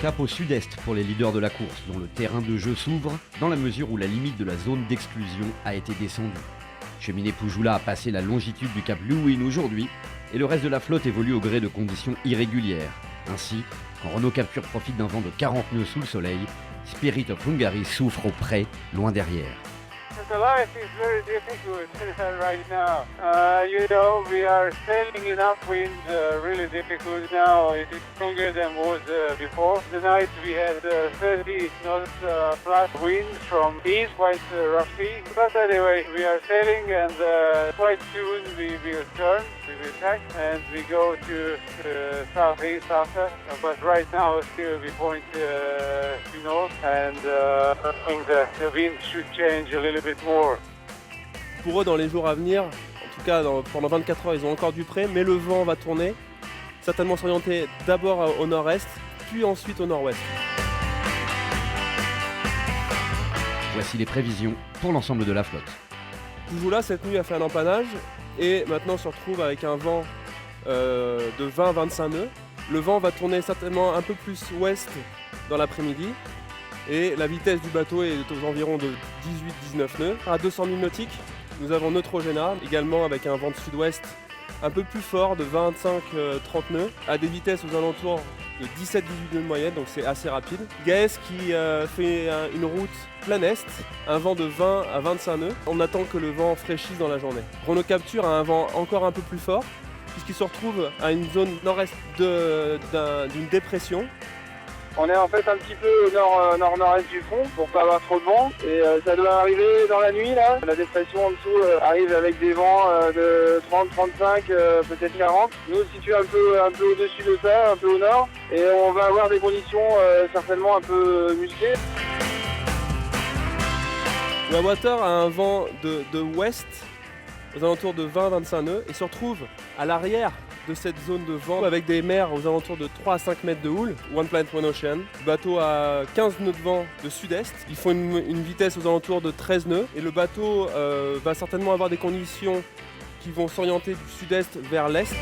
Cap au sud-est pour les leaders de la course, dont le terrain de jeu s'ouvre dans la mesure où la limite de la zone d'exclusion a été descendue. Cheminée Poujoula a passé la longitude du Cap Leeuwin aujourd'hui et le reste de la flotte évolue au gré de conditions irrégulières. Ainsi, quand Renault Capture profite d'un vent de 40 nœuds sous le soleil, Spirit of Hungary souffre au près, loin derrière. The life is very difficult right now. We are sailing enough wind, really difficult now. It is stronger than was before. Tonight we had 30 knots plus wind from east, quite roughy. But anyway, we are sailing and quite soon we will turn, we will tack and we go to southeast after. But right now still we point north and I think that the wind should change a little bit more. Pour eux, dans les jours à venir, en tout cas pendant 24 heures, ils ont encore du près, mais le vent va tourner, certainement s'orienter d'abord au nord-est, puis ensuite au nord-ouest. Voici les prévisions pour l'ensemble de la flotte. Poujoula, cette nuit, a fait un empannage et maintenant se retrouve avec un vent de 20-25 nœuds. Le vent va tourner certainement un peu plus ouest dans l'après-midi et la vitesse du bateau est aux environs de 18-19 nœuds. À 200 000 nautiques, nous avons Neutrogena, également avec un vent de sud-ouest un peu plus fort de 25-30 nœuds, à des vitesses aux alentours de 17-18 nœuds de moyenne, donc c'est assez rapide. Gaes qui fait une route plein est, un vent de 20 à 25 nœuds. On attend que le vent fraîchisse dans la journée. Renault Capture a un vent encore un peu plus fort, puisqu'il se retrouve à une zone nord-est d'une dépression. On est en fait un petit peu au nord-nord-est du fond pour pas avoir trop de vent et ça doit arriver dans la nuit là. La dépression en dessous arrive avec des vents de 30, 35, peut-être 40. Nous on se situe un peu au-dessus de ça, un peu au nord et on va avoir des conditions certainement un peu musclées. Water a un vent de ouest aux alentours de 20-25 nœuds et se retrouve à l'arrière de cette zone de vent avec des mers aux alentours de 3 à 5 mètres de houle, One Planet One Ocean. Le bateau a 15 nœuds de vent de sud-est, il faut une vitesse aux alentours de 13 nœuds et le bateau va certainement avoir des conditions qui vont s'orienter du sud-est vers l'est.